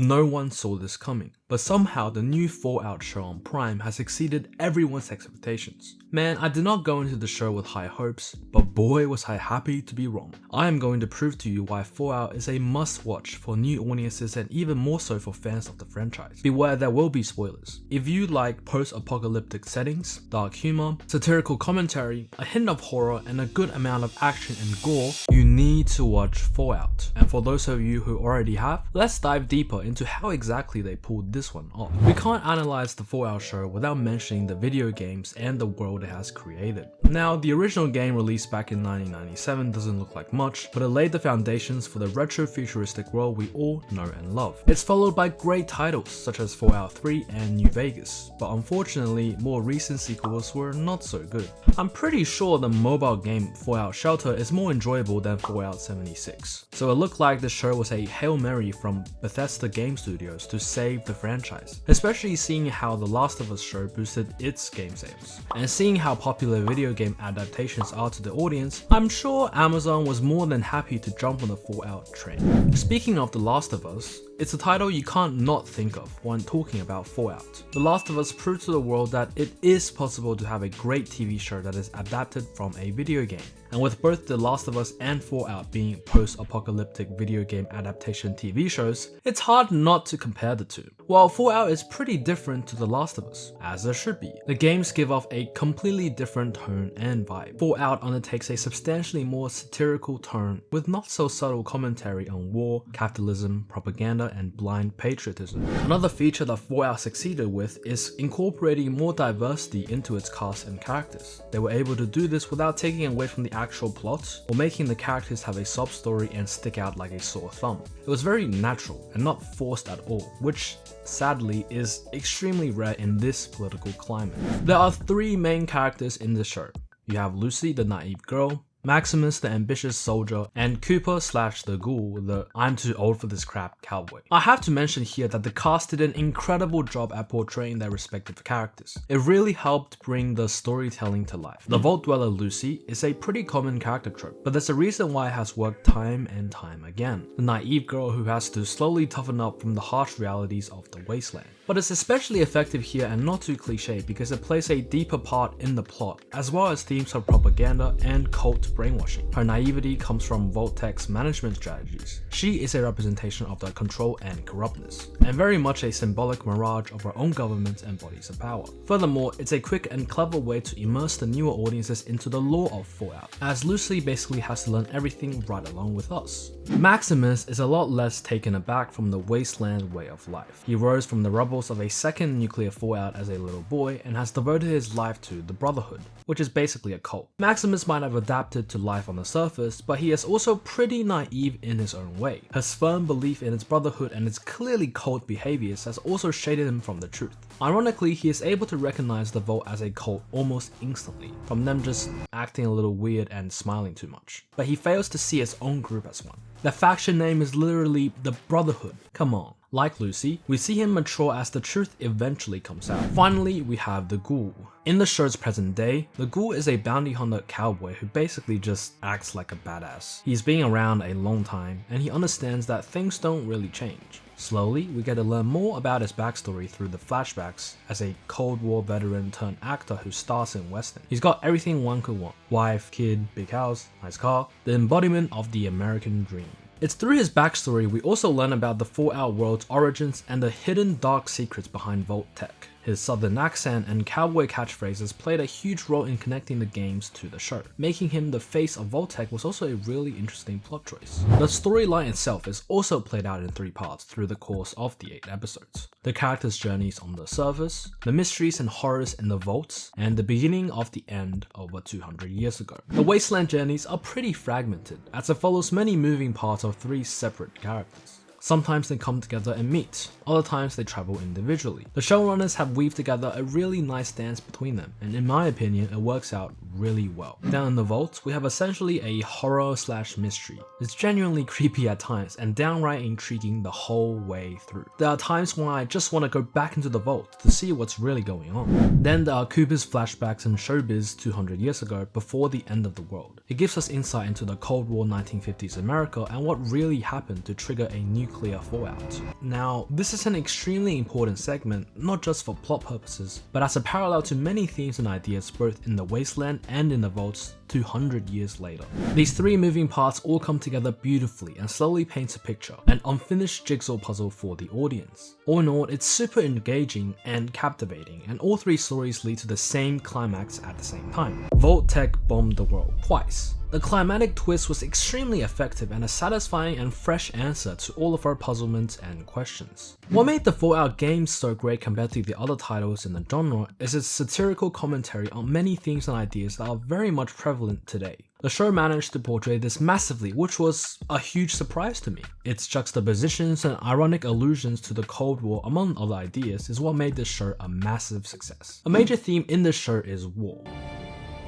No one saw this coming, but somehow the new Fallout show on Prime has exceeded everyone's expectations. Man, I did not go into the show with high hopes, but boy was I happy to be wrong. I am going to prove to you why Fallout is a must-watch for new audiences and even more so for fans of the franchise. Beware, there will be spoilers. If you like post-apocalyptic settings, dark humor, satirical commentary, a hint of horror, and a good amount of action and gore, you need to watch Fallout. And for those of you who already have, let's dive deeper into how exactly they pulled this one off. We can't analyze the Fallout show without mentioning the video games and the world it has created. Now, the original game released back in 1997 doesn't look like much, but it laid the foundations for the retro-futuristic world we all know and love. It's followed by great titles such as Fallout 3 and New Vegas, but unfortunately, more recent sequels were not so good. I'm pretty sure the mobile game Fallout Shelter is more enjoyable than Fallout 76, so it looked like the show was a Hail Mary from Bethesda Game Studios to save the franchise, especially seeing how The Last of Us show boosted its game sales. And seeing how popular video game adaptations are to the audience, I'm sure Amazon was more than happy to jump on the Fallout train. Speaking of The Last of Us, it's a title you can't not think of when talking about Fallout. The Last of Us proved to the world that it is possible to have a great TV show that is adapted from a video game. And with both The Last of Us and Fallout being post-apocalyptic video game adaptation TV shows, it's hard not to compare the two. While Fallout is pretty different to The Last of Us, as it should be, the games give off a completely different tone and vibe. Fallout undertakes a substantially more satirical tone with not so subtle commentary on war, capitalism, propaganda, and blind patriotism. Another feature that Fallout succeeded with is incorporating more diversity into its cast and characters. They were able to do this without taking away from the actual plot or making the characters have a sub-story and stick out like a sore thumb. It was very natural and not forced at all, which sadly is extremely rare in this political climate. There are three main characters in the show. You have Lucy, the naive girl, Maximus, the ambitious soldier, and Cooper / the ghoul, the I'm too old for this crap cowboy. I have to mention here that the cast did an incredible job at portraying their respective characters. It really helped bring the storytelling to life. The Vault Dweller Lucy is a pretty common character trope, but there's a reason why it has worked time and time again. The naive girl who has to slowly toughen up from the harsh realities of the wasteland. But it's especially effective here and not too cliche because it plays a deeper part in the plot, as well as themes of propaganda and cult brainwashing. Her naivety comes from Vault-Tech's management strategies. She is a representation of the control and corruptness, and very much a symbolic mirage of her own government and bodies of power. Furthermore, it's a quick and clever way to immerse the newer audiences into the lore of Fallout, as Lucy basically has to learn everything right along with us. Maximus is a lot less taken aback from the wasteland way of life. He rose from the rubble of a second nuclear fallout as a little boy and has devoted his life to the Brotherhood, which is basically a cult. Maximus might have adapted to life on the surface, but he is also pretty naive in his own way. His firm belief in its Brotherhood and its clearly cult behaviors has also shaded him from the truth. Ironically, he is able to recognize the Vault as a cult almost instantly, from them just acting a little weird and smiling too much. But he fails to see his own group as one. The faction name is literally the Brotherhood. Come on. Like Lucy, we see him mature as the truth eventually comes out. Finally, we have the Ghoul. In the show's present day, the Ghoul is a bounty hunter cowboy who basically just acts like a badass. He's been around a long time, and he understands that things don't really change. Slowly, we get to learn more about his backstory through the flashbacks as a Cold War veteran turned actor who stars in Western. He's got everything one could want. Wife, kid, big house, nice car, the embodiment of the American dream. It's through his backstory we also learn about the Fallout world's origins and the hidden dark secrets behind Vault-Tech. His southern accent and cowboy catchphrases played a huge role in connecting the games to the show. Making him the face of Vault-Tech was also a really interesting plot choice. The storyline itself is also played out in 3 parts through the course of the 8 episodes. The characters' journeys on the surface, the mysteries and horrors in the vaults, and the beginning of the end over 200 years ago. The Wasteland journeys are pretty fragmented, as it follows many moving parts of 3 separate characters. Sometimes they come together and meet, other times they travel individually. The showrunners have weaved together a really nice dance between them, and in my opinion, it works out really well. Down in the vault, we have essentially a horror/mystery. It's genuinely creepy at times and downright intriguing the whole way through. There are times when I just want to go back into the vault to see what's really going on. Then there are Cooper's flashbacks and showbiz 200 years ago before the end of the world. It gives us insight into the Cold War 1950s America and what really happened to trigger a nuclear nuclear fallout. Now, this is an extremely important segment, not just for plot purposes, but as a parallel to many themes and ideas both in the wasteland and in the vaults 200 years later. These three moving parts all come together beautifully and slowly paints a picture, an unfinished jigsaw puzzle for the audience. All in all, it's super engaging and captivating, and all three stories lead to the same climax at the same time. Vault-Tec bombed the world twice. The climatic twist was extremely effective and a satisfying and fresh answer to all of our puzzlements and questions. What made the Fallout games so great compared to the other titles in the genre is its satirical commentary on many themes and ideas that are very much prevalent today. The show managed to portray this massively, which was a huge surprise to me. Its juxtapositions and ironic allusions to the Cold War, among other ideas, is what made this show a massive success. A major theme in this show is war.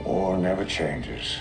War never changes.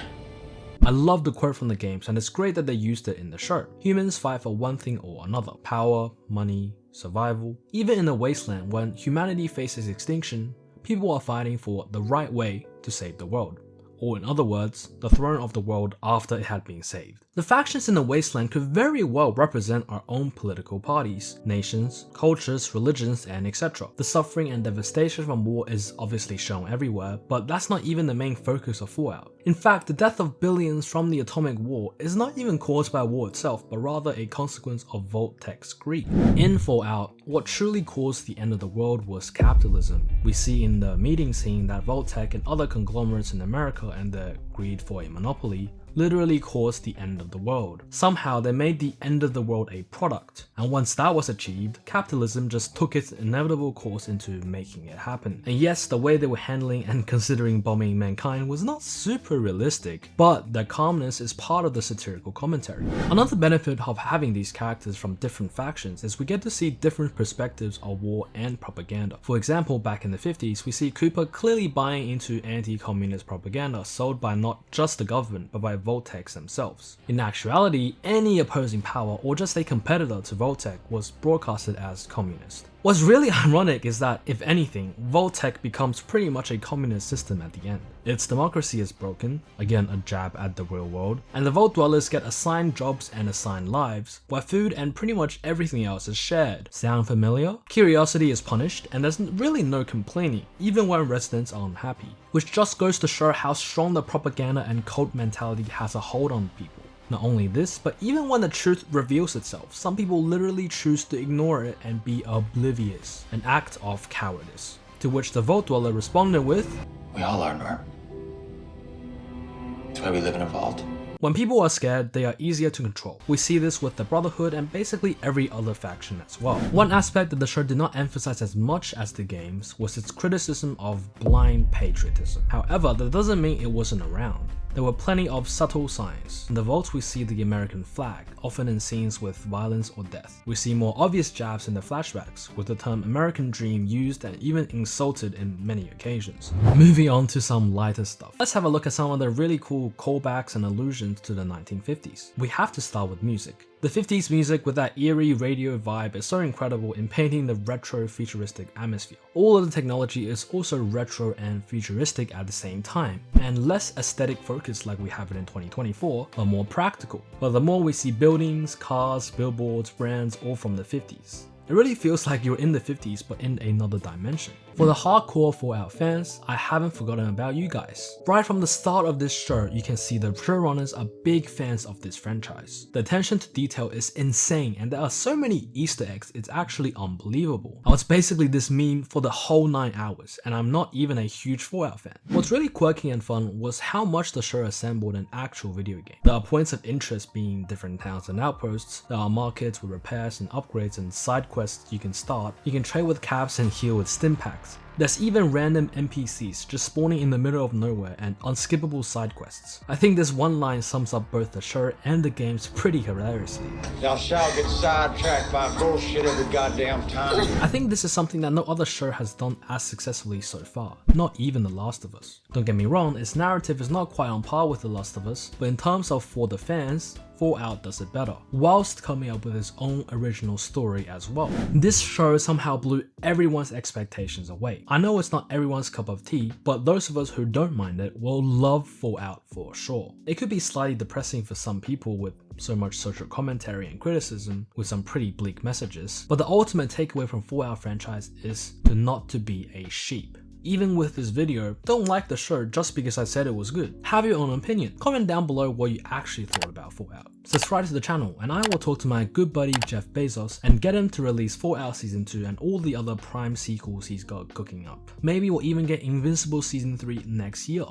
I love the quote from the games, and it's great that they used it in the show. Humans fight for one thing or another: power, money, survival. Even in the wasteland, when humanity faces extinction, people are fighting for the right way to save the world. Or in other words, the throne of the world after it had been saved. The factions in the wasteland could very well represent our own political parties, nations, cultures, religions, and etc. The suffering and devastation from war is obviously shown everywhere, but that's not even the main focus of Fallout. In fact, the death of billions from the atomic war is not even caused by war itself, but rather a consequence of Vault-Tec's greed. In Fallout, what truly caused the end of the world was capitalism. We see in the meeting scene that Vault-Tec and other conglomerates in America and their greed for a monopoly literally caused the end of the world. Somehow they made the end of the world a product, and once that was achieved, capitalism just took its inevitable course into making it happen. And yes, the way they were handling and considering bombing mankind was not super realistic, but their calmness is part of the satirical commentary. Another benefit of having these characters from different factions is we get to see different perspectives of war and propaganda. For example, back in the 50s, we see Cooper clearly buying into anti-communist propaganda sold by not just the government, but by Vault-Tecs themselves. In actuality, any opposing power or just a competitor to Vault-Tec was broadcasted as communist. What's really ironic is that, if anything, Vault-Tec becomes pretty much a communist system at the end. Its democracy is broken, again a jab at the real world, and the Vault dwellers get assigned jobs and assigned lives, where food and pretty much everything else is shared. Sound familiar? Curiosity is punished, and there's really no complaining, even when residents are unhappy. Which just goes to show how strong the propaganda and cult mentality has a hold on people. Not only this, but even when the truth reveals itself, some people literally choose to ignore it and be oblivious, an act of cowardice. To which the Vault Dweller responded with, We all are, Norm. That's why we live in a vault. When people are scared, they are easier to control. We see this with the Brotherhood and basically every other faction as well. One aspect that the show did not emphasize as much as the games was its criticism of blind patriotism. However, that doesn't mean it wasn't around. There were plenty of subtle signs. In the vaults we see the American flag, often in scenes with violence or death. We see more obvious jabs in the flashbacks, with the term American Dream used and even insulted in many occasions. Moving on to some lighter stuff. Let's have a look at some of the really cool callbacks and allusions to the 1950s. We have to start with music. The 50s music with that eerie radio vibe is so incredible in painting the retro futuristic atmosphere. All of the technology is also retro and futuristic at the same time, and less aesthetic focused like we have it in 2024, but more practical. But the more we see buildings, cars, billboards, brands all from the 50s. It really feels like you're in the 50s but in another dimension. For the hardcore Fallout fans, I haven't forgotten about you guys. Right from the start of this show, you can see the showrunners are big fans of this franchise. The attention to detail is insane, and there are so many Easter eggs, it's actually unbelievable. I was basically this meme for the whole 9 hours, and I'm not even a huge Fallout fan. What's really quirky and fun was how much the show assembled an actual video game. There are points of interest being different towns and outposts, there are markets with repairs and upgrades and side quests you can start, you can trade with caps and heal with stim packs. There's even random NPCs just spawning in the middle of nowhere and unskippable side quests. I think this one line sums up both the show and the games pretty hilariously. Thou shalt get sidetracked by bullshit every goddamn time. I think this is something that no other show has done as successfully so far, not even The Last of Us. Don't get me wrong, its narrative is not quite on par with The Last of Us, but in terms of for the fans, Fallout does it better, whilst coming up with its own original story as well. This show somehow blew everyone's expectations away. I know it's not everyone's cup of tea, but those of us who don't mind it will love Fallout for sure. It could be slightly depressing for some people with so much social commentary and criticism with some pretty bleak messages, but the ultimate takeaway from Fallout franchise is not to be a sheep. Even with this video, don't like the show just because I said it was good. Have your own opinion. Comment down below what you actually thought about Fallout. Subscribe to the channel and I will talk to my good buddy Jeff Bezos and get him to release Fallout Season 2 and all the other Prime sequels he's got cooking up. Maybe we'll even get Invincible Season 3 next year.